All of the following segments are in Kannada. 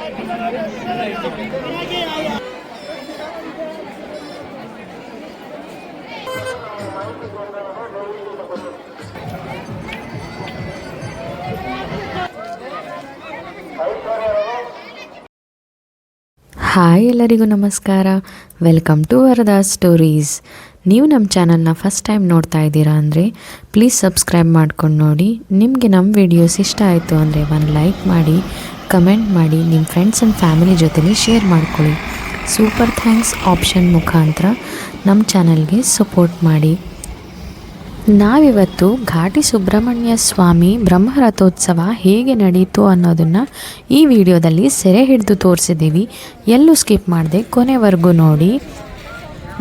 ಹಾಯ್, ಎಲ್ಲರಿಗೂ ನಮಸ್ಕಾರ. Welcome to Varada stories. ನೀವು ನಮ್ಮ ಚಾನಲ್ನ ಫಸ್ಟ್ ಟೈಮ್ ನೋಡ್ತಾ ಇದ್ದೀರಾ ಅಂದರೆ ಪ್ಲೀಸ್ ಸಬ್ಸ್ಕ್ರೈಬ್ ಮಾಡ್ಕೊಂಡು ನೋಡಿ. ನಿಮಗೆ ನಮ್ಮ ವಿಡಿಯೋಸ್ ಇಷ್ಟ ಆಯಿತು ಅಂದರೆ ಒಂದು ಲೈಕ್ ಮಾಡಿ, ಕಮೆಂಟ್ ಮಾಡಿ, ನಿಮ್ಮ ಫ್ರೆಂಡ್ಸ್ ಆ್ಯಂಡ್ ಫ್ಯಾಮಿಲಿ ಜೊತೆಲಿ ಶೇರ್ ಮಾಡ್ಕೊಳ್ಳಿ. ಸೂಪರ್ ಥ್ಯಾಂಕ್ಸ್ ಆಪ್ಷನ್ ಮುಖಾಂತರ ನಮ್ಮ ಚಾನಲ್ಗೆ ಸಪೋರ್ಟ್ ಮಾಡಿ. ನಾವಿವತ್ತು ಘಾಟಿ ಸುಬ್ರಹ್ಮಣ್ಯ ಸ್ವಾಮಿ ಬ್ರಹ್ಮರಥೋತ್ಸವ ಹೇಗೆ ನಡೀತು ಅನ್ನೋದನ್ನು ಈ ವಿಡಿಯೋದಲ್ಲಿ ಸೆರೆ ಹಿಡಿದು ತೋರಿಸಿದ್ದೀವಿ. ಎಲ್ಲೂ ಸ್ಕಿಪ್ ಮಾಡದೆ ಕೊನೆವರೆಗೂ ನೋಡಿ.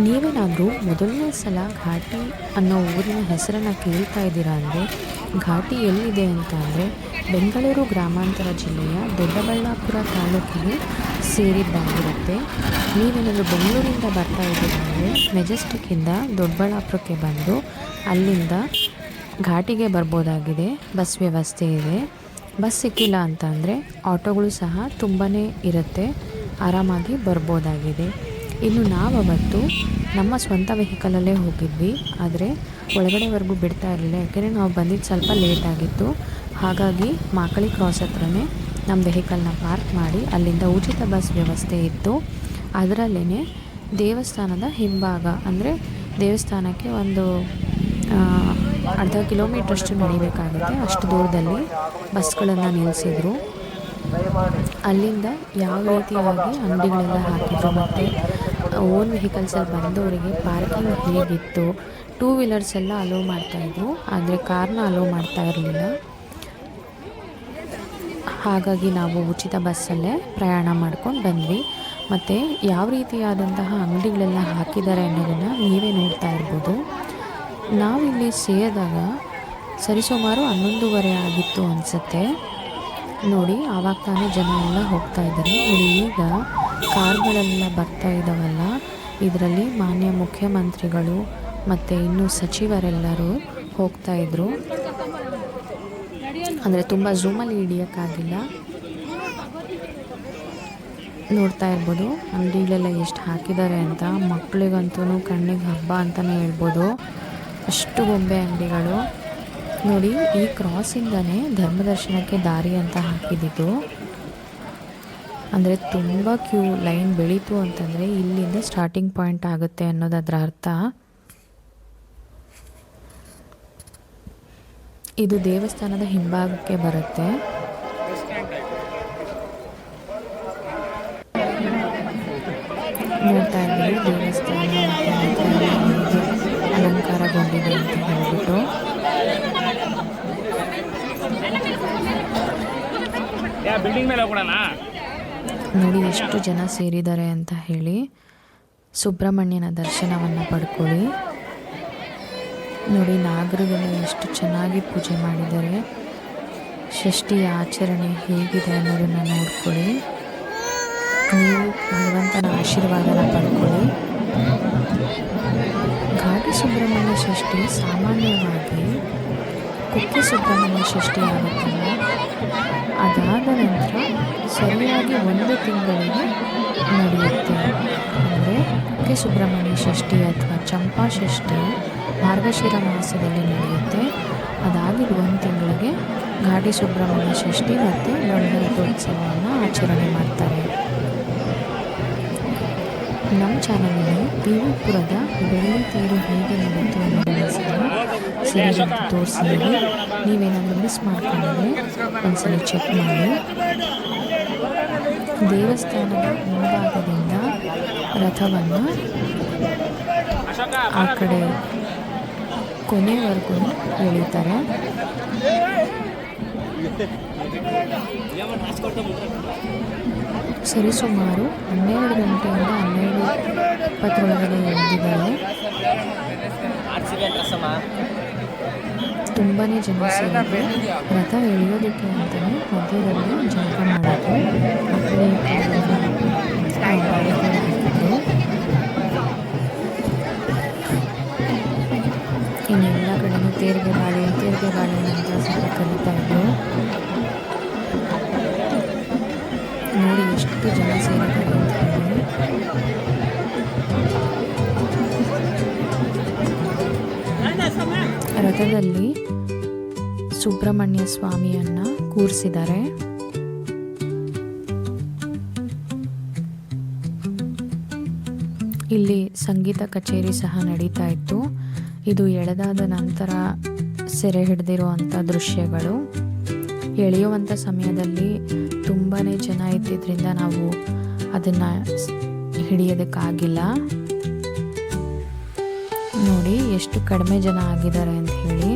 ನೀವೇನಾದರೂ ಮೊದಲನೇ ಸಲ ಘಾಟಿ ಅನ್ನೋ ಊರಿನ ಹೆಸರನ್ನು ಕೇಳ್ತಾ ಇದ್ದೀರಾ ಅಂದರೆ ಘಾಟಿ ಎಲ್ಲಿದೆ ಅಂತ ಅಂದರೆ ಬೆಂಗಳೂರು ಗ್ರಾಮಾಂತರ ಜಿಲ್ಲೆಯ ದೊಡ್ಡಬಳ್ಳಾಪುರ ತಾಲೂಕಿಗೆ ಸೇರಿದ್ದಾಗಿರುತ್ತೆ. ನೀವೇನಾದರೂ ಬೆಂಗಳೂರಿಂದ ಬರ್ತಾ ಇದ್ದೀರಾ ಅಂದರೆ ಮೆಜೆಸ್ಟಿಕ್ಕಿಂದ ದೊಡ್ಡಬಳ್ಳಾಪುರಕ್ಕೆ ಬಂದು ಅಲ್ಲಿಂದ ಘಾಟಿಗೆ ಬರ್ಬೋದಾಗಿದೆ. ಬಸ್ ವ್ಯವಸ್ಥೆ ಇದೆ. ಬಸ್ ಸಿಕ್ಕಿಲ್ಲ ಅಂತ ಅಂದರೆ ಆಟೋಗಳು ಸಹ ತುಂಬಾ ಇರುತ್ತೆ, ಆರಾಮಾಗಿ ಬರ್ಬೋದಾಗಿದೆ. ಇನ್ನು ನಾವವತ್ತು ನಮ್ಮ ಸ್ವಂತ ವೆಹಿಕಲಲ್ಲೇ ಹೋಗಿದ್ವಿ, ಆದರೆ ಒಳಗಡೆವರೆಗೂ ಬಿಡ್ತಾ ಇರಲಿಲ್ಲ. ಯಾಕೆಂದರೆ ನಾವು ಬಂದಿದ್ದು ಸ್ವಲ್ಪ ಲೇಟ್ ಆಗಿತ್ತು. ಹಾಗಾಗಿ ಮಾಕಳಿ ಕ್ರಾಸ್ ಹತ್ರನೇ ನಮ್ಮ ವೆಹಿಕಲ್ನ ಪಾರ್ಕ್ ಮಾಡಿ ಅಲ್ಲಿಂದ ಉಚಿತ ಬಸ್ ವ್ಯವಸ್ಥೆ ಇತ್ತು. ಅದರಲ್ಲೇ ದೇವಸ್ಥಾನದ ಹಿಂಭಾಗ ಅಂದರೆ ದೇವಸ್ಥಾನಕ್ಕೆ ಒಂದು ಅರ್ಧ ಕಿಲೋಮೀಟ್ರಷ್ಟು ನಡಿಬೇಕಾಗುತ್ತೆ. ಅಷ್ಟು ದೂರದಲ್ಲಿ ಬಸ್ಗಳನ್ನು ನಿಲ್ಲಿಸಿದ್ರು. ಅಲ್ಲಿಂದ ಯಾವ ರೀತಿಯಾಗಿ ಅಂಗಡಿಗಳೆಲ್ಲ ಹಾಕಿದ್ರು ಮತ್ತು ಓನ್ ವೆಹಿಕಲ್ಸಲ್ಲಿ ಬಂದವರಿಗೆ ಪಾರ್ಕಿಂಗ್ ಹೇಗಿತ್ತು, ಟೂ ವೀಲರ್ಸ್ ಎಲ್ಲ ಅಲೋ ಮಾಡ್ತಾಯಿದ್ರು, ಆದರೆ ಕಾರ್ನ ಅಲೋ ಮಾಡ್ತಾ ಇರಲಿಲ್ಲ. ಹಾಗಾಗಿ ನಾವು ಉಚಿತ ಬಸ್ಸಲ್ಲೇ ಪ್ರಯಾಣ ಮಾಡ್ಕೊಂಡು ಬಂದ್ವಿ. ಮತ್ತು ಯಾವ ರೀತಿಯಾದಂತಹ ಅಂಗಡಿಗಳೆಲ್ಲ ಹಾಕಿದ್ದಾರೆ ಅನ್ನೋದನ್ನು ನೀವೇ ನೋಡ್ತಾ ಇರ್ಬೋದು. ನಾವಿಲ್ಲಿ ಸೇರಿದಾಗ ಸರಿಸುಮಾರು 11:30 ಆಗಿತ್ತು ಅನಿಸುತ್ತೆ. ನೋಡಿ, ಆವಾಗ ತಾನೇ ಜನ ಎಲ್ಲ ಹೋಗ್ತಾ ಇದ್ದಾರೆ. ನೋಡಿ, ಈಗ ಕಾರ್ಗಳೆಲ್ಲ ಬರ್ತಾ ಇದ್ದಾವಲ್ಲ, ಇದರಲ್ಲಿ ಮಾನ್ಯ ಮುಖ್ಯಮಂತ್ರಿಗಳು ಮತ್ತು ಇನ್ನೂ ಸಚಿವರೆಲ್ಲರೂ ಹೋಗ್ತಾಯಿದ್ರು. ಅಂದರೆ ತುಂಬ ಝೂಮಲ್ಲಿ ಹಿಡಿಯೋಕ್ಕಾಗಿಲ್ಲ. ನೋಡ್ತಾ ಇರ್ಬೋದು ಅಂಗಡಿಗಳೆಲ್ಲ ಎಷ್ಟು ಹಾಕಿದ್ದಾರೆ ಅಂತ. ಮಕ್ಕಳಿಗಂತೂ ಕಣ್ಣಿಗೆ ಹಬ್ಬ ಅಂತಲೇ ಹೇಳ್ಬೋದು, ಅಷ್ಟು ಗೊಂಬೆ ಅಂಗಡಿಗಳು. ನೋಡಿ, ಈ ಕ್ರಾಸಿಂದನೇ ಧರ್ಮದರ್ಶನಕ್ಕೆ ದಾರಿ ಅಂತ ಹಾಕಿದ್ದು. ಅಂದರೆ ತುಂಬ ಕ್ಯೂ ಲೈನ್ ಬೆಳೀತು ಅಂತಂದರೆ ಇಲ್ಲಿಂದ ಸ್ಟಾರ್ಟಿಂಗ್ ಪಾಯಿಂಟ್ ಆಗುತ್ತೆ ಅನ್ನೋದು ಅದರ ಅರ್ಥ. ಇದು ದೇವಸ್ಥಾನದ ಹಿಂಭಾಗಕ್ಕೆ ಬರುತ್ತೆ. ನೋಡ್ತಾ ಇದ್ದೀವಿ ದೇವಸ್ಥಾನ ಅಲಂಕಾರಗೊಂಡಿದೆ ಅಂತ ಹೇಳ್ಬಿಟ್ಟು. ನೋಡಿ ಎಷ್ಟು ಜನ ಸೇರಿದ್ದಾರೆ ಅಂತ ಹೇಳಿ. ಸುಬ್ರಹ್ಮಣ್ಯನ ದರ್ಶನವನ್ನು ಪಡ್ಕೊಳ್ಳಿ. ನೋಡಿ, ನಾಗರಿಗೆಲ್ಲ ಎಷ್ಟು ಚೆನ್ನಾಗಿ ಪೂಜೆ ಮಾಡಿದ್ದಾರೆ. ಷಷ್ಠಿಯ ಆಚರಣೆ ಹೇಗಿದೆ ಅನ್ನೋದನ್ನು ನೋಡ್ಕೊಳ್ಳಿ. ನೀವು ಭಗವಂತನ ಆಶೀರ್ವಾದನ ಪಡ್ಕೊಳ್ಳಿ. ಘಾಟಿ ಸುಬ್ರಹ್ಮಣ್ಯ ಷಷ್ಠಿ ಸಾಮಾನ್ಯವಾಗಿ ಕುಕ್ಕೆ ಸುಬ್ರಹ್ಮಣ್ಯ ಷಷ್ಠಿ ಆಗುತ್ತಲ್ಲ, ಅದಾದ ನಂತರ ಸರಿಯಾಗಿ 1 ತಿಂಗಳಿಗೆ ನಡೆಯುತ್ತೆ. ಅಂದರೆ ಕುಕ್ಕೆ ಸುಬ್ರಹ್ಮಣ್ಯ ಷಷ್ಠಿ ಅಥವಾ ಚಂಪಾ ಷಷ್ಠಿ ಮಾರ್ಗಶಿರ ಮಾಸದಲ್ಲಿ ನಡೆಯುತ್ತೆ. ಅದಾಗಿದ್ದು 1 ತಿಂಗಳಿಗೆ ಘಾಟಿ ಸುಬ್ರಹ್ಮಣ್ಯ ಷಷ್ಠಿ ಮತ್ತು ಬ್ರಹ್ಮರಥೋತ್ಸವವನ್ನು ಆಚರಣೆ ಮಾಡ್ತಾರೆ. ನಮ್ಮ ಚಾನಲಲ್ಲಿ ಪಿವಿಪುರದ ಬೆಳ್ಳಿ ತೇರು ಹೇಗೆ ನಡೀತು ಅನ್ನೋದನ್ನು ಸಹ ತೋರಿಸಿದ್ದೀವಿ. ನೀವೇನಾದರೂ ಮಿಸ್ ಮಾಡ್ಕೊಂಡಿದ್ರೆ ಒಂದ್ಸಲ ಚೆಕ್ ಮಾಡಿ. ದೇವಸ್ಥಾನದ ಮುಂಭಾಗದಿಂದ ರಥವನ್ನು ಆ ಕಡೆ ಕೊನೆವರೆಗೂ ಎಳೀತಾರೆ. ಸರಿಸುಮಾರು 12 ಗಂಟೆಯಿಂದ 12:20 ಎಳೆದಿದ್ದಾರೆ. ತುಂಬಾ ಜನ ಸೇರಿದ್ರು. ರಥ ಎಳೆಯೋದಕ್ಕೆ ಅಂತಲೇ ಮಧ್ಯದಲ್ಲಿ ಜಳಕ ಮಾಡೋದು, ಆ ಕಡೆ ಹಾಕಿದ್ರು. ಇನ್ನೆಲ್ಲ ಕಡೆನೂ ತೇರಿಗೆ ಬಾಳೆ ಅಂತ ಸಹ ಕರೀತಾ ಇದ್ರು. ನೋಡಿ ಎಷ್ಟು ಜನ ಸೇರಿದ್ದಾರೆ ಅಂತ ಹೇಳಿ. ರಥದಲ್ಲಿ ಸುಬ್ರಹ್ಮಣ್ಯ ಸ್ವಾಮಿಯನ್ನ ಕೂರಿಸಿದ್ದಾರೆ. ಇಲ್ಲಿ ಸಂಗೀತ ಕಚೇರಿ ಸಹ ನಡೀತಾ ಇತ್ತು. ಇದು ಎಳೆದಾದ ನಂತರ ಸೆರೆ ಹಿಡಿದಿರುವಂಥ ದೃಶ್ಯಗಳು. ಎಳೆಯುವಂಥ ಸಮಯದಲ್ಲಿ ತುಂಬಾ ಜನ ಇದ್ದಿದ್ದರಿಂದ ನಾವು ಅದನ್ನು ಹಿಡಿಯೋದಕ್ಕಾಗಿಲ್ಲ. ನೋಡಿ ಎಷ್ಟು ಕಡಿಮೆ ಜನ ಆಗಿದ್ದಾರೆ ಅಂತ ಹೇಳಿ.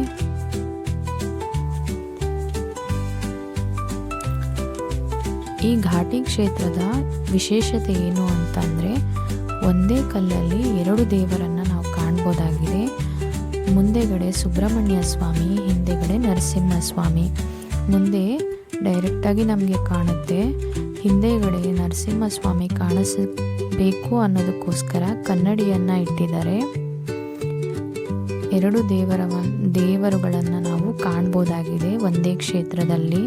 ಈ ಘಾಟಿ ಕ್ಷೇತ್ರದ ವಿಶೇಷತೆ ಏನು ಅಂತಂದರೆ, ಒಂದೇ ಕಲ್ಲಲ್ಲಿ 2 ದೇವರನ್ನು ನಾವು ಕಾಣ್ಬೋದಾಗಿದೆ. ಮುಂದೆಗಡೆ ಸುಬ್ರಹ್ಮಣ್ಯ ಸ್ವಾಮಿ, ಹಿಂದೆಗಡೆ ನರಸಿಂಹಸ್ವಾಮಿ. ಮುಂದೆ ಡೈರೆಕ್ಟಾಗಿ ನಮಗೆ ಕಾಣುತ್ತೆ, ಹಿಂದೆಗಡೆ ನರಸಿಂಹಸ್ವಾಮಿ ಕಾಣಿಸಬೇಕು ಅನ್ನೋದಕ್ಕೋಸ್ಕರ ಕನ್ನಡಿಯನ್ನು ಇಟ್ಟಿದ್ದಾರೆ. 2 ದೇವರುಗಳನ್ನು ನಾವು ಕಾಣ್ಬೋದಾಗಿದೆ ಒಂದೇ ಕ್ಷೇತ್ರದಲ್ಲಿ.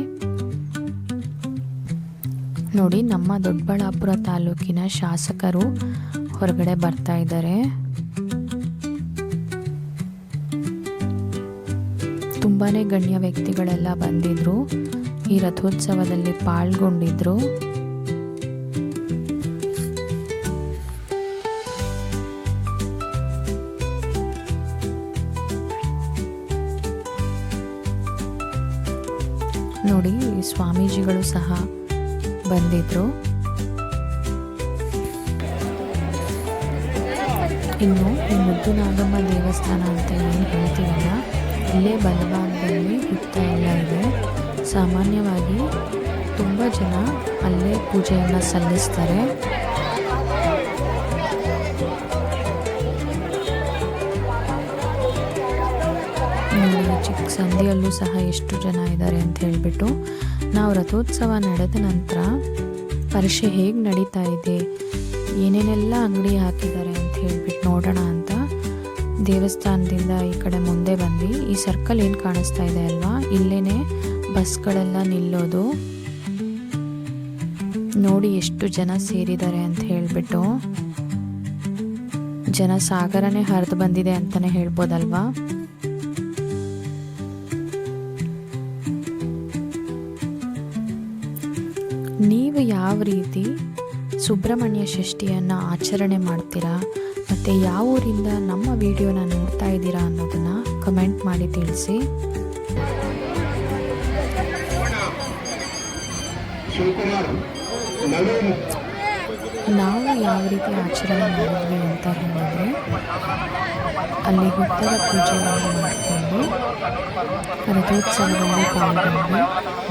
ನೋಡಿ, ನಮ್ಮ ದೊಡ್ಡಬಳ್ಳಾಪುರ ತಾಲೂಕಿನ ಶಾಸಕರು ಹೊರಗಡೆ ಬರ್ತಾ ಇದ್ದಾರೆ. ತುಂಬಾನೇ ಗಣ್ಯ ವ್ಯಕ್ತಿಗಳೆಲ್ಲ ಬಂದಿದ್ರು, ಈ ರಥೋತ್ಸವದಲ್ಲಿ ಪಾಲ್ಗೊಂಡಿದ್ರು. ನೋಡಿ, ಸ್ವಾಮೀಜಿಗಳು ಸಹ ಬಂದಿದ್ರು. ಇನ್ನು ಈ ಮುದ್ದು ನಾಗಮ್ಮ ದೇವಸ್ಥಾನ ಅಂತ ಏನು ಹೇಳ್ತೀವಲ್ಲ, ಇಲ್ಲೇ ಬಲಭಾಗದಲ್ಲಿ ಹುತ್ತ ಎಲ್ಲ ಇದೆ. ಸಾಮಾನ್ಯವಾಗಿ ತುಂಬ ಜನ ಅಲ್ಲೇ ಪೂಜೆಯನ್ನು ಸಲ್ಲಿಸ್ತಾರೆ. ಚಿಕ್ಕ ಸಂಧಿಯಲ್ಲೂ ಸಹ ಎಷ್ಟು ಜನ ಇದ್ದಾರೆ ಅಂತ ಹೇಳಿಬಿಟ್ಟು, ನಾವು ರಥೋತ್ಸವ ನಡೆದ ನಂತರ ಪರೀಕ್ಷೆ ಹೇಗೆ ನಡೀತಾ ಇದೆ, ಏನೇನೆಲ್ಲ ಅಂಗಡಿ ಹಾಕಿದ್ದಾರೆ ಅಂತ ಹೇಳ್ಬಿಟ್ಟು ನೋಡೋಣ ಅಂತ ದೇವಸ್ಥಾನದಿಂದ ಈ ಕಡೆ ಮುಂದೆ ಬಂದ್ವಿ. ಈ ಸರ್ಕಲ್ ಏನು ಕಾಣಿಸ್ತಾ ಇದೆ ಅಲ್ವಾ, ಇಲ್ಲೇನೆ ಬಸ್ಗಳೆಲ್ಲ ನಿಲ್ಲೋದು. ನೋಡಿ ಎಷ್ಟು ಜನ ಸೇರಿದ್ದಾರೆ ಅಂತ ಹೇಳ್ಬಿಟ್ಟು, ಜನ ಸಾಗರನೇ ಹರಿದು ಬಂದಿದೆ ಅಂತಲೇ ಹೇಳ್ಬೋದಲ್ವಾ. ನೀವು ಯಾವ ರೀತಿ ಸುಬ್ರಹ್ಮಣ್ಯ ಷಷ್ಠಿಯನ್ನು ಆಚರಣೆ ಮಾಡ್ತೀರಾ ಮತ್ತು ಯಾವ ಊರಿಂದ ನಮ್ಮ ವಿಡಿಯೋನ ನೋಡ್ತಾ ಇದ್ದೀರಾ ಅನ್ನೋದನ್ನು ಕಮೆಂಟ್ ಮಾಡಿ ತಿಳಿಸಿ. ನಾವು ಯಾವ ರೀತಿ ಆಚರಣೆ ಮಾಡಿದ್ವಿ ಅಂತ ಹೇಳಿದ್ರೆ, ಅಲ್ಲಿ ಹುತ್ತದ ಪೂಜೆಯನ್ನು ಮಾಡಿಕೊಂಡು ರಥೋತ್ಸವದಲ್ಲಿ ಪಾಲ್ಗೊಂಡು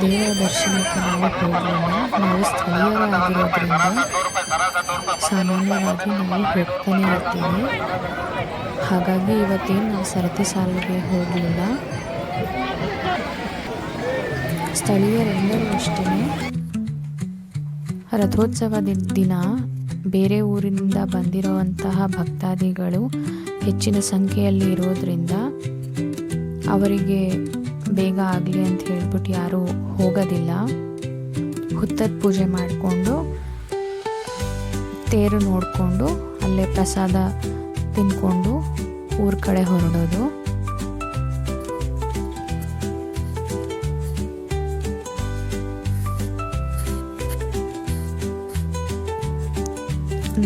ದೇವರ ದರ್ಶನಕ್ಕೆ ನಾವು ಹೋಗಲಿಲ್ಲ. ನಾವು ಸ್ಥಳೀಯರಾಗಿರೋದ್ರಿಂದ ಸಾಮಾನ್ಯವಾಗಿ ನಾವು ಹೋಗ್ತಾನೆ ಇರ್ತೀವಿ. ಹಾಗಾಗಿ ಇವತ್ತೇನು ನಾವು ಸರತಿ ಸಾಲಿಗೆ ಹೋಗಲಿಲ್ಲ. ಸ್ಥಳೀಯರೆಲ್ಲರೂ ಅಷ್ಟೇ ರಥೋತ್ಸವದ ದಿನ ಬೇರೆ ಊರಿನಿಂದ ಬಂದಿರುವಂತಹ ಭಕ್ತಾದಿಗಳು ಹೆಚ್ಚಿನ ಸಂಖ್ಯೆಯಲ್ಲಿ ಇರೋದ್ರಿಂದ ಅವರಿಗೆ ಬೇಗ ಆಗಲಿ ಅಂತ ಹೇಳ್ಬಿಟ್ಟು ಯಾರೂ ಹೋಗೋದಿಲ್ಲ. ಹುತ್ತದ ಪೂಜೆ ಮಾಡಿಕೊಂಡು ತೇರು ನೋಡಿಕೊಂಡು ಅಲ್ಲೇ ಪ್ರಸಾದ ತಿನ್ಕೊಂಡು ಊರ ಕಡೆ ಹೊರಡೋದು.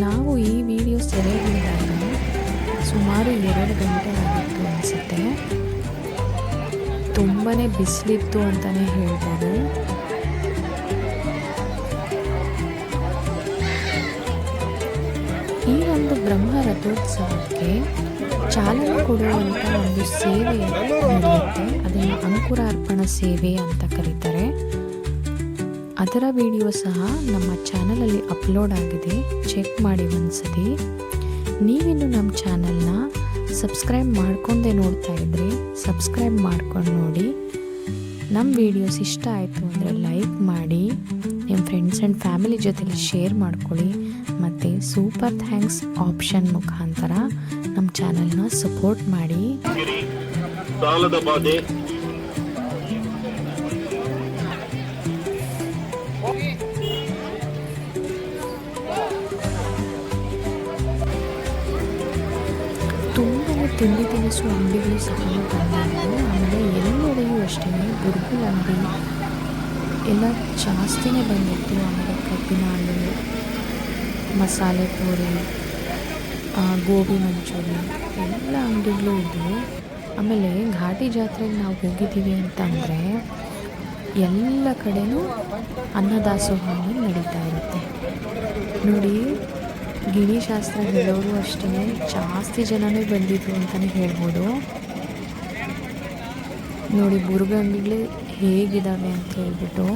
ನಾವು ಈ ವಿಡಿಯೋ ಸೆರೆ ಹಿಡಿದಾಗ ಸುಮಾರು 2 ಗಂಟೆ ಆಗಿತ್ತು ಅನಿಸುತ್ತೆ. ತುಂಬಾ ಬಿಸಿಲಿತ್ತು ಅಂತಲೇ ಹೇಳ್ಬೋದು. ಈ ಒಂದು ಬ್ರಹ್ಮ ರಥೋತ್ಸವಕ್ಕೆ ಚಾಲನೆ ಕೊಡುವಂಥ ಒಂದು ಸೇವೆ ನಡೆಯುತ್ತೆ. ಅದನ್ನು ಅಂಕುರಾರ್ಪಣ ಸೇವೆ ಅಂತ ಕರೀತಾರೆ. ಅದರ ವಿಡಿಯೋ ಸಹ ನಮ್ಮ ಚಾನಲಲ್ಲಿ ಅಪ್ಲೋಡ್ ಆಗಿದೆ, ಚೆಕ್ ಮಾಡಿ ಒಂದ್ಸತಿ. ನೀವಿನ್ನು ನಮ್ಮ ಚಾನಲ್ನ ಸಬ್ಸ್ಕ್ರೈಬ್ ಮಾಡ್ಕೊಂಡೇ ನೋಡ್ತಾ ಇದ್ದರೆ ಸಬ್ಸ್ಕ್ರೈಬ್ ಮಾಡ್ಕೊಂಡು ನೋಡಿ. ನಮ್ಮ ವಿಡಿಯೋಸ್ ಇಷ್ಟ ಆಯಿತು ಅಂದರೆ ಲೈಕ್ ಮಾಡಿ, ನಿಮ್ಮ ಫ್ರೆಂಡ್ಸ್ ಆ್ಯಂಡ್ ಫ್ಯಾಮಿಲಿ ಜೊತೆಲಿ ಶೇರ್ ಮಾಡ್ಕೊಳ್ಳಿ. ಮತ್ತು ಸೂಪರ್ ಥ್ಯಾಂಕ್ಸ್ ಆಪ್ಷನ್ ಮುಖಾಂತರ ನಮ್ಮ ಚಾನಲ್ನ ಸಪೋರ್ಟ್ ಮಾಡಿ. ಸಾಲದ ಬಾಧೆ, ತಿಂಡಿ ತಿನಿಸು ಅಂಗಡಿಗಳು ಸಹ ಬಂದಿದ್ದು. ಆಮೇಲೆ ಎಲ್ಲೆಡೆಯೂ ಅಷ್ಟೇ ಬುರ್ಗುಲ್ ಅಂಗಡಿ ಎಲ್ಲ ಜಾಸ್ತಿನೇ ಬಂದಿತ್ತು. ಆಮೇಲೆ ಕಬ್ಬಿನ ಹಾಲು, ಮಸಾಲೆ ಪೂರಿ, ಗೋಬಿ ಮಂಚೂರಿ ಎಲ್ಲ ಅಂಗಡಿಗಳು ಇದ್ದವು. ಆಮೇಲೆ ಘಾಟಿ ಜಾತ್ರೆಗೆ ನಾವು ಹೋಗಿದ್ದೀವಿ ಅಂತಂದರೆ ಎಲ್ಲ ಕಡೆಯೂ ಅನ್ನದಾಸೋಹ ನಡೀತಾ ಇರುತ್ತೆ ನೋಡಿ. ಗಿಣಿಶಾಸ್ತ್ರ ಹೇಳೋರು ಅಷ್ಟೇ ಜಾಸ್ತಿ ಜನನೇ ಬಂದಿದ್ರು ಅಂತಲೇ ಹೇಳ್ಬೋದು ನೋಡಿ. ಬುರ್ಗ ಅಂಗಡಿಗಳು ಹೇಗಿದ್ದಾವೆ ಅಂತ ಹೇಳ್ಬಿಟ್ಟು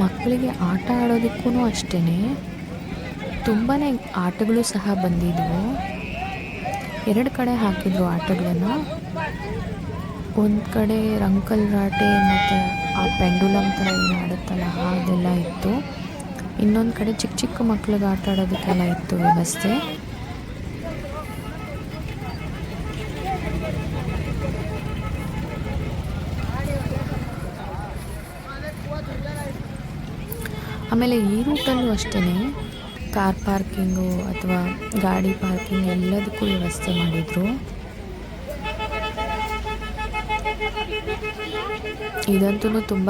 ಮಕ್ಕಳಿಗೆ ಆಟ ಆಡೋದಕ್ಕೂ ಅಷ್ಟೇ ತುಂಬಾ ಆಟಗಳು ಸಹ ಬಂದಿದ್ವು. 2 ಕಡೆ ಹಾಕಿದ್ರು ಆಟಗಳನ್ನು. ಒಂದು ಕಡೆ ರಂಕಲ್ ರಾಟೆ ಮತ್ತು ಆ ಪೆಂಡುಲಮ್ ಥರ ಏನು ಆಡುತ್ತಲ್ಲ ಅದೆಲ್ಲ ಇತ್ತು. ಇನ್ನೊಂದು ಕಡೆ ಚಿಕ್ಕ ಚಿಕ್ಕ ಮಕ್ಳಿಗೆ ಆಟ ಆಡೋದಕ್ಕೆಲ್ಲ ಇತ್ತು ವ್ಯವಸ್ಥೆ. ಆಮೇಲೆ ಈ ರೂಟಲ್ಲೂ ಅಷ್ಟೇ ಕಾರ್ ಪಾರ್ಕಿಂಗು ಅಥವಾ ಗಾಡಿ ಪಾರ್ಕಿಂಗ್ ಎಲ್ಲದಕ್ಕೂ ವ್ಯವಸ್ಥೆ ಮಾಡಿದರು. ಇದಂತೂ ತುಂಬ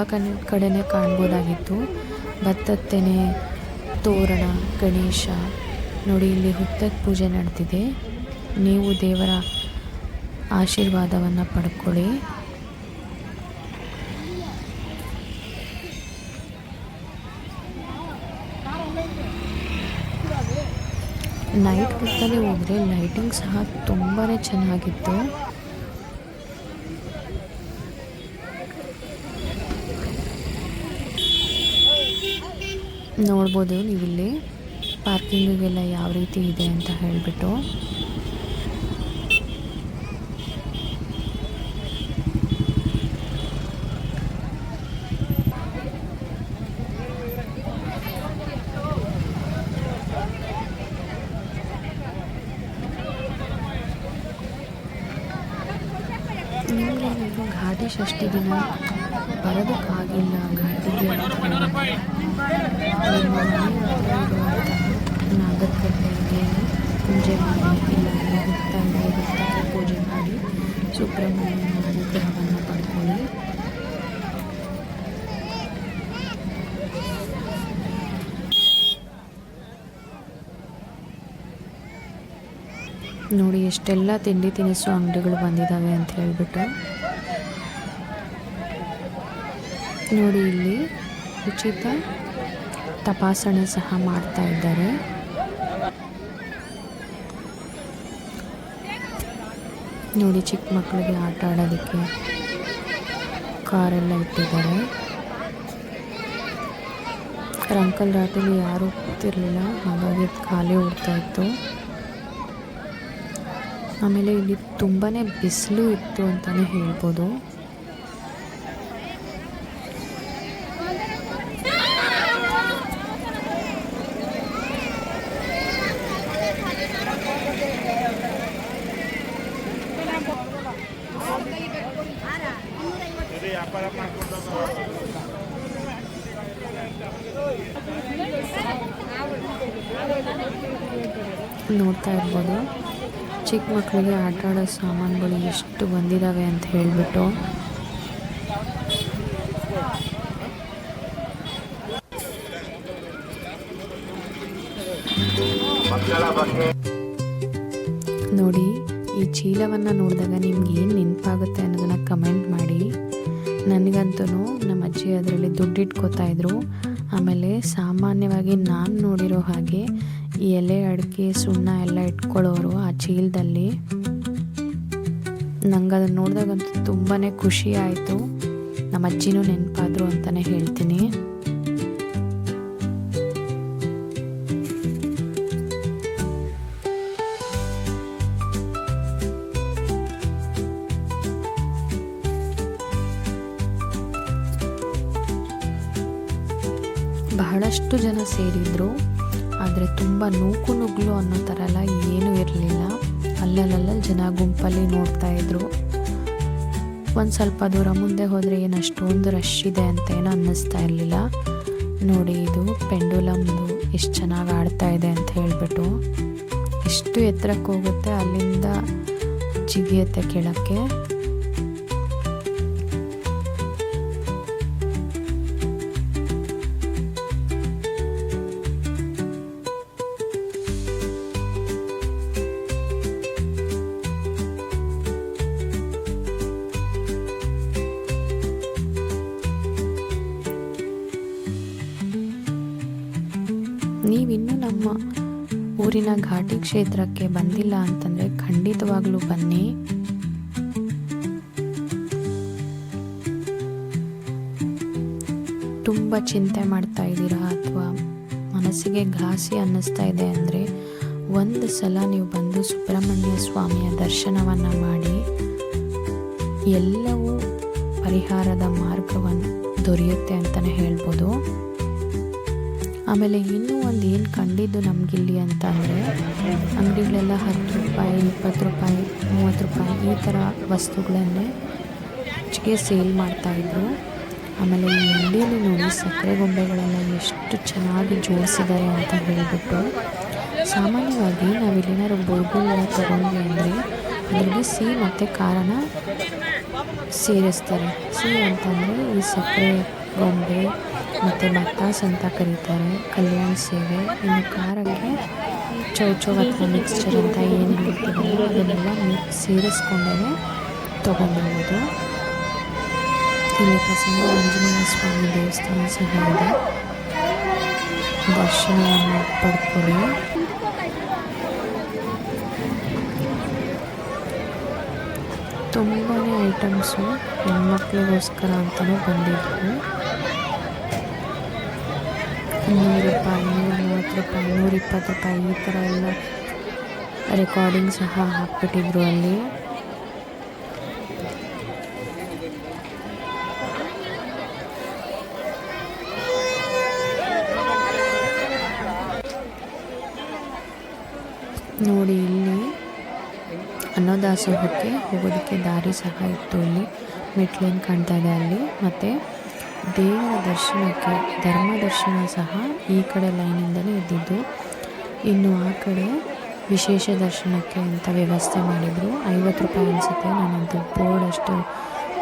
ಕಡೆನೇ ಕಾಣ್ಬೋದಾಗಿತ್ತು. ಭತ್ತದ ತೆನೆ, ತೋರಣ, ಗಣೇಶ ನೋಡಿ. ಇಲ್ಲಿ ಹುತ್ತದ ಪೂಜೆ ನಡೆದಿದೆ. ನೀವು ದೇವರ ಆಶೀರ್ವಾದವನ್ನು ಪಡ್ಕೊಳ್ಳಿ. ನೈಟ್ ಹೊತ್ತಲ್ಲಿ ಹೋದರೆ ಲೈಟಿಂಗ್ ಸಹ ತುಂಬಾ ಚೆನ್ನಾಗಿತ್ತು. ನೋಡ್ಬೋದು ನೀವಿಲ್ಲಿ ಪಾರ್ಕಿಂಗಿಗೆಲ್ಲ ಯಾವ ರೀತಿ ಇದೆ ಅಂತ ಹೇಳಿಬಿಟ್ಟು. ನಿಮಗೆ ನೀವು ಘಾಟಿ ಷಷ್ಠಿ ದಿನ ಬರೋದಕ್ಕಾಗಿಲ್ಲ ಘಾಟಿಗೆ ಅಂತ ಹೇಳಿದ್ರೆ ನಿಮ್ಮ ಮನೆ ಹತ್ರ ಇರುವಂತಹ ನಾಗರಕಟ್ಟೆಗೆ ಪೂಜೆ ಮಾಡಿ, ಇಲ್ಲ ಹುತ್ತಕ್ಕೆ ಪೂಜೆ ಮಾಡಿ ಸುಬ್ರಹ್ಮಣ್ಯನ ಅನುಗ್ರಹವನ್ನು ಪಡ್ಕೊಳ್ಳಿ. ನೋಡಿ ಎಷ್ಟೆಲ್ಲ ತಿಂಡಿ ತಿನಿಸು ಅಂಗಡಿಗಳು ಬಂದಿದ್ದಾವೆ ಅಂತ ಹೇಳಿಬಿಟ್ಟು. ನೋಡಿ ಇಲ್ಲಿ ಉಚಿತ ತಪಾಸಣೆ ಸಹ ಮಾಡ್ತಾ ಇದ್ದಾರೆ. ನೋಡಿ ಚಿಕ್ಕ ಮಕ್ಕಳಿಗೆ ಆಟ ಆಡೋದಕ್ಕೆ ಕಾರೆಲ್ಲ ಇಟ್ಟಿದ್ದಾರೆ. ರಂಕಲ್ ರಾಟಲ್ಲಿ ಯಾರೂ ಕೂತಿರಲಿಲ್ಲ, ಹಾಗಾಗಿ ಖಾಲಿ ಓಡ್ತಾ ಇತ್ತು. ಆಮೇಲೆ ಇಲ್ಲಿ ತುಂಬಾ ಬಿಸಿಲು ಇತ್ತು ಅಂತಲೇ ಹೇಳ್ಬೋದು. ನೋಡ್ತಾ ಇರ್ಬೋದು ಚಿಕ್ಕ ಮಕ್ಕಳಿಗೆ ಆಟ ಆಡೋ ಸಾಮಾನುಗಳು ಎಷ್ಟು ಬಂದಿದ್ದಾವೆ ಅಂತ ಹೇಳಿಬಿಟ್ಟು. ನೋಡಿ ಈ ಚೀಲವನ್ನು ನೋಡಿದಾಗ ನಿಮ್ಗೆ ಏನು ನೆನಪಾಗುತ್ತೆ ಅನ್ನೋದನ್ನು ಕಮೆಂಟ್ ಮಾಡಿ. ನನಗಂತೂ ನಮ್ಮ ಅಜ್ಜಿ ಅದರಲ್ಲಿ ದುಡ್ಡಿಟ್ಕೋತಾ ಇದ್ರು. ಆಮೇಲೆ ಸಾಮಾನ್ಯವಾಗಿ ನಾನು ನೋಡಿರೋ ಹಾಗೆ ಎಲೆ, ಅಡಿಕೆ, ಸುಣ್ಣ ಎಲ್ಲ ಇಟ್ಕೊಳ್ಳೋರು ಆ ಚೀಲದಲ್ಲಿ. ನಂಗೆ ಅದನ್ನು ನೋಡಿದಾಗಂತೂ ತುಂಬಾ ಖುಷಿ ಆಯಿತು. ನಮ್ಮ ಅಜ್ಜಿನೂ ನೆನಪಾದ್ರು ಅಂತಲೇ ಹೇಳ್ತೀನಿ. ಬಹಳಷ್ಟು ಜನ ಸೇರಿದ್ರು. ಆದರೆ ತುಂಬ ನೂಕು ನುಗ್ಲು ಅನ್ನೋ ಥರ ಎಲ್ಲ ಏನೂ ಇರಲಿಲ್ಲ. ಅಲ್ಲಲ್ಲಿ ಜನ ಗುಂಪಲ್ಲಿ ನೋಡ್ತಾ ಇದ್ರು. ಒಂದು ಸ್ವಲ್ಪ ದೂರ ಮುಂದೆ ಹೋದರೆ ಏನು ಅಷ್ಟೊಂದು ರಶ್ ಇದೆ ಅಂತ ಏನೂ ಅನ್ನಿಸ್ತಾ ಇರಲಿಲ್ಲ. ನೋಡಿ ಇದು ಪೆಂಡುಲಮ್ದು ಎಷ್ಟು ಚೆನ್ನಾಗಿ ಆಡ್ತಾ ಇದೆ ಅಂತ ಹೇಳಿಬಿಟ್ಟು. ಎಷ್ಟು ಎತ್ತರಕ್ಕೆ ಹೋಗುತ್ತೆ ಅಲ್ಲಿಂದ ಜಿಗಿಯುತ್ತೆ ಕೆಳಕ್ಕೆ. ನೀವಿನ್ನೂ ನಮ್ಮ ಊರಿನ ಘಾಟಿ ಕ್ಷೇತ್ರಕ್ಕೆ ಬಂದಿಲ್ಲ ಅಂತಂದರೆ ಖಂಡಿತವಾಗ್ಲೂ ಬನ್ನಿ. ತುಂಬ ಚಿಂತೆ ಮಾಡ್ತಾ ಇದ್ದೀರಾ ಅಥವಾ ಮನಸ್ಸಿಗೆ ಘಾಸಿ ಅನ್ನಿಸ್ತಾ ಇದೆ ಅಂದರೆ ಒಂದು ಸಲ ನೀವು ಬಂದು ಸುಬ್ರಹ್ಮಣ್ಯ ಸ್ವಾಮಿಯ ದರ್ಶನವನ್ನು ಮಾಡಿ ಎಲ್ಲವೂ ಪರಿಹಾರದ ಮಾರ್ಗವನ್ನು ದೊರೆಯುತ್ತೆ ಅಂತಲೇ ಹೇಳ್ಬೋದು. ಆಮೇಲೆ ಇನ್ನೂ ಒಂದು ಏನು ಕಂಡಿದ್ದು ನಮಗಿಲ್ಲಿ ಅಂತ ಅಂದರೆ ಅಂಗಡಿಗಳೆಲ್ಲ 10 ರೂಪಾಯಿ 20 ರೂಪಾಯಿ 30 ರೂಪಾಯಿ ಈ ಥರ ವಸ್ತುಗಳನ್ನೇ ಹೆಚ್ಚಿಗೆ ಸೇಲ್ ಮಾಡ್ತಾಯಿದ್ರು. ಆಮೇಲೆ ಈ ಅಂಗಡಿಯಲ್ಲಿ ನೋಡಿ ಸಕ್ಕರೆ ಗೊಂಬೆಗಳೆಲ್ಲ ಎಷ್ಟು ಚೆನ್ನಾಗಿ ಜೋಡಿಸಿದ್ದಾರೆ ಅಂತ ಹೇಳಿಬಿಟ್ಟು. ಸಾಮಾನ್ಯವಾಗಿ ನಾವಿಲ್ಲೇನಾದ್ರು ಬೋರ್ಗುಳನ್ನ ತೊಗೊಂಡ್ವಿ ಅಂದರೆ ಅದರಲ್ಲಿ ಸಿಹಿ ಮತ್ತು ಖಾರನ ಸೇರಿಸ್ತಾರೆ. ಸಿಹಿ ಅಂತಂದರೆ ಈ ಸಕ್ಕರೆ ಗೊಂಬೆ ಮತ್ತು ಬತ್ತಾಸ್ ಅಂತ ಕರೀತಾರೆ, ಕಲ್ಯಾಣ ಸೇವೆ. ಇನ್ನು ಖಾರಕ್ಕೆ ಚೌಚೌ ಅಥವಾ ಮಿಕ್ಸ್ಚರ್ ಅಂತ ಏನು ಹೇಳ್ತೀವಲ್ಲ ಅದನ್ನೆಲ್ಲ ಸೇರಿಸ್ಕೊಂಡೇ ತೊಗೊಂಡಿರೋದು. ಇಲ್ಲಿ ಪ್ರಸನ್ನ ಆಂಜನೇಯ ಸ್ವಾಮಿ ದೇವಸ್ಥಾನ ಸಹ ಇದೆ, ದರ್ಶನವನ್ನು ಪಡ್ಕೊಳ್ಳಿ. ತುಂಬಾ ಐಟಮ್ಸು ಹೆಣ್ಮಕ್ಳಿಗೋಸ್ಕರ ಅಂತಲೂ ಬಂದಿದ್ವು. 100 ರೂಪಾಯಿ 130 ರೂಪಾಯಿ 120 ರೂಪಾಯಿ ಈ ಥರ ಎಲ್ಲ ರೆಕಾರ್ಡಿಂಗ್ ಸಹ ಹಾಕ್ಬಿಟ್ಟಿದ್ರು ಅಲ್ಲಿ. ನೋಡಿ ಇಲ್ಲಿ ಅನ್ನದಾಸೋಹಕ್ಕೆ ಹೋಗೋದಕ್ಕೆ ದಾರಿ ಸಹ ಇತ್ತು. ಇಲ್ಲಿ ಮೆಟ್ಲೇನು ಕಾಣ್ತಾ ಇದೆ ಅಲ್ಲಿ. ಮತ್ತು ದೇವರ ದರ್ಶನಕ್ಕೆ ಧರ್ಮ ದರ್ಶನ ಸಹ ಈ ಕಡೆ ಲೈನಿಂದಲೇ ಇದ್ದಿದ್ದು. ಇನ್ನು ಆ ಕಡೆ ವಿಶೇಷ ದರ್ಶನಕ್ಕೆ ಅಂತ ವ್ಯವಸ್ಥೆ ಮಾಡಿದರು. 50 ರೂಪಾಯಿ ಅನಿಸುತ್ತೆ. ನಾನಂತೂ ಬೋರ್ಡ್ ಅಷ್ಟು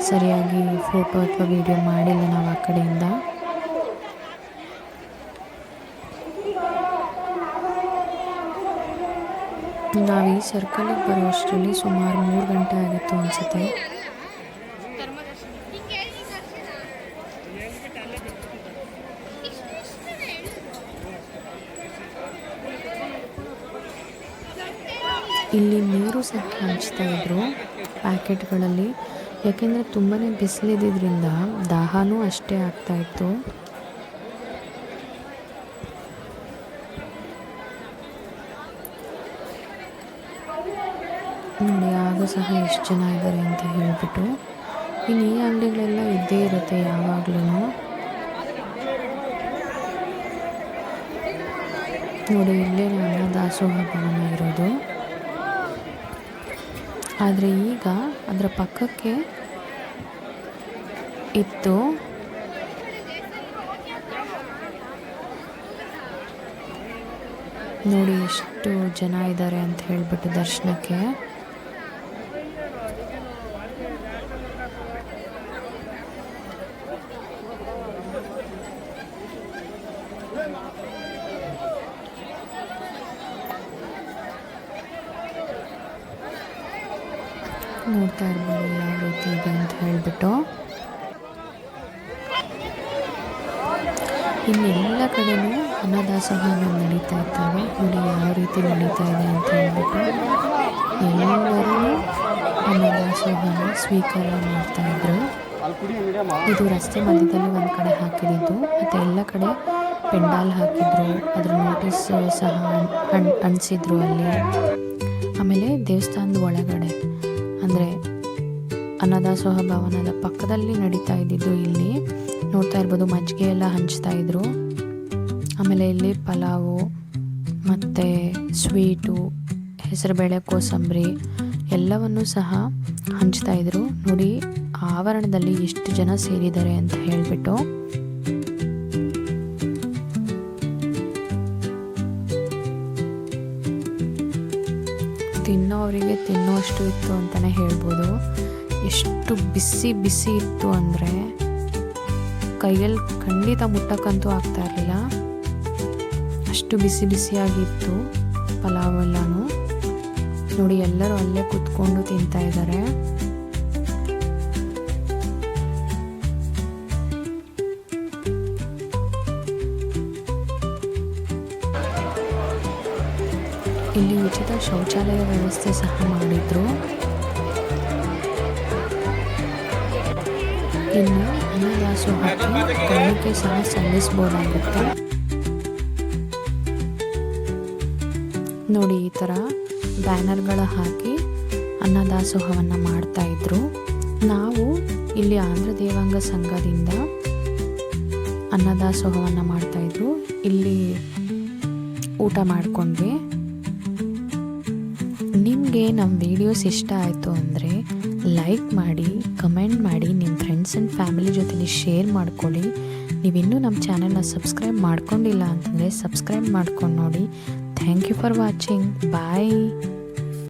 ಸರಿಯಾಗಿ ಫೋಟೋ ಅಥವಾ ವಿಡಿಯೋ ಮಾಡಿಲ್ಲ ನಾವು ಆ ಕಡೆಯಿಂದ. ನಾವು ಈ ಸರ್ಕಲಿಗೆ ಬರೋ ಅಷ್ಟರಲ್ಲಿ ಸುಮಾರು 3 ಗಂಟೆ ಆಗಿತ್ತು ಅನಿಸುತ್ತೆ. ಇಲ್ಲಿ ನೀರು ಸಹ ಹಂಚ್ತಾ ಇದ್ರು ಪ್ಯಾಕೆಟ್ಗಳಲ್ಲಿ. ಯಾಕೆಂದರೆ ತುಂಬಾ ಬಿಸಿಲಿದ್ದರಿಂದ ದಾಹನೂ ಅಷ್ಟೇ ಆಗ್ತಾಯಿತ್ತು. ನೋಡಿ ಆಗ ಸಹ ಎಷ್ಟು ಜನ ಇದ್ದಾರೆ ಅಂತ ಹೇಳಿಬಿಟ್ಟು. ಇನ್ನು ಈ ಅಂಗಡಿಗಳೆಲ್ಲ ಇದ್ದೇ ಇರುತ್ತೆ ಯಾವಾಗಲೂ. ನೋಡಿ ಇಲ್ಲೇ ಅನ್ನದಾಸೋಹ ಭವನ ಇರೋದು. ಆದರೆ ಈಗ ಅದರ ಪಕ್ಕಕ್ಕೆ ಇತ್ತು. ನೋಡಿ ಎಷ್ಟು ಜನ ಇದ್ದಾರೆ ಅಂತ ಹೇಳಿಬಿಟ್ಟು ದರ್ಶನಕ್ಕೆ. ನೋಡ್ತಾ ಇರ್ಬೋದು ಯಾವ ರೀತಿ ಇದೆ ಅಂತ ಹೇಳಿಬಿಟ್ಟು. ಇನ್ನೆಲ್ಲ ಕಡೆಯೂ ಅನ್ನದಾಸೋಹ ನಡೀತಾ ಇರ್ತವೆ. ನೋಡಿ ಯಾವ ರೀತಿ ನಡೀತಾ ಇದೆ ಅಂತ ಹೇಳ್ಬಿಟ್ಟು ಎಲ್ಲರೂ ಅನ್ನದಾಸೋಹನ ಸ್ವೀಕಾರ ಮಾಡ್ತಾಯಿದ್ರು. ಇದು ರಸ್ತೆ ಮಧ್ಯದಲ್ಲಿ ಒಂದು ಕಡೆ ಹಾಕಿದ್ದು ಮತ್ತು ಎಲ್ಲ ಕಡೆ ಪೆಂಡಾಲ್ ಹಾಕಿದ್ರು. ಅದ್ರ ನೋಟಿಸ್ ಸಹ ಅಂಟಿಸಿದ್ರು ಅಲ್ಲಿ. ಆಮೇಲೆ ದೇವಸ್ಥಾನದ ಒಳಗಡೆ ಅಂದರೆ ಅನ್ನದಾಸೋಹ ಭವನದ ಪಕ್ಕದಲ್ಲಿ ನಡೀತಾ ಇದ್ದಿದ್ದು. ಇಲ್ಲಿ ನೋಡ್ತಾ ಇರ್ಬೋದು ಮಜ್ಜಿಗೆ ಎಲ್ಲ ಹಂಚ್ತಾ ಇದ್ರು. ಆಮೇಲೆ ಇಲ್ಲಿ ಪಲಾವು ಮತ್ತು ಸ್ವೀಟು, ಹೆಸರುಬೇಳೆ, ಕೋಸಂಬರಿ ಎಲ್ಲವನ್ನೂ ಸಹ ಹಂಚ್ತಾ ಇದ್ರು. ನೋಡಿ ಆವರಣದಲ್ಲಿ ಎಷ್ಟು ಜನ ಸೇರಿದ್ದಾರೆ ಅಂತ ಹೇಳಿಬಿಟ್ಟು. ಕೈಗೆ ತಿನ್ನುವಷ್ಟು ಇತ್ತು ಅಂತಲೇ ಹೇಳ್ಬೋದು. ಎಷ್ಟು ಬಿಸಿ ಬಿಸಿ ಇತ್ತು ಅಂದರೆ ಕೈಯಲ್ಲಿ ಖಂಡಿತ ಮುಟ್ಟಕ್ಕಂತೂ ಆಗ್ತಾ ಇರಲಿಲ್ಲ, ಅಷ್ಟು ಬಿಸಿ ಬಿಸಿಯಾಗಿತ್ತು ಪಲಾವ್ ಎಲ್ಲನೂ. ನೋಡಿ ಎಲ್ಲರೂ ಅಲ್ಲೇ ಕೂತ್ಕೊಂಡು ತಿಂತಾ ಇದ್ದಾರೆ. ಇಲ್ಲಿ ಉಚಿತ ಶೌಚಾಲಯ ವ್ಯವಸ್ಥೆ ಸಹ ಮಾಡಿದ್ರು. ಇನ್ನು ಅನ್ನದಾಸೋಹಕ್ಕೆ ಕಾಣಿಕೆ ಸಹ ಸಲ್ಲಿಸ್ಬೋದಾಗುತ್ತೆ. ನೋಡಿ ಈ ಥರ ಬ್ಯಾನರ್ಗಳ ಹಾಕಿ ಅನ್ನದಾಸೋಹವನ್ನು ಮಾಡ್ತಾಯಿದ್ರು. ನಾವು ಇಲ್ಲಿ ಆಂಧ್ರ ದೇವಾಂಗ ಸಂಘದಿಂದ ಅನ್ನದಾಸೋಹವನ್ನು ಮಾಡ್ತಾಯಿದ್ರು. ಇಲ್ಲಿ ಊಟ ಮಾಡಿಕೊಂಡ್ವಿ. ನಿಮಗೆ ನಮ್ಮ ವಿಡಿಯೋಸ್ ಇಷ್ಟ ಆಯಿತು ಅಂದರೆ ಲೈಕ್ ಮಾಡಿ, ಕಮೆಂಟ್ ಮಾಡಿ, ನಿಮ್ಮ ಫ್ರೆಂಡ್ಸ್ ಆ್ಯಂಡ್ ಫ್ಯಾಮಿಲಿ ಜೊತೆಲಿ ಶೇರ್ ಮಾಡ್ಕೊಳ್ಳಿ. ನೀವಿನ್ನೂ ನಮ್ಮ ಚಾನೆಲ್ನ ಸಬ್ಸ್ಕ್ರೈಬ್ ಮಾಡ್ಕೊಂಡಿಲ್ಲ ಅಂತಂದರೆ ಸಬ್ಸ್ಕ್ರೈಬ್ ಮಾಡ್ಕೊಂಡು ನೋಡಿ. Thank you for watching. Bye.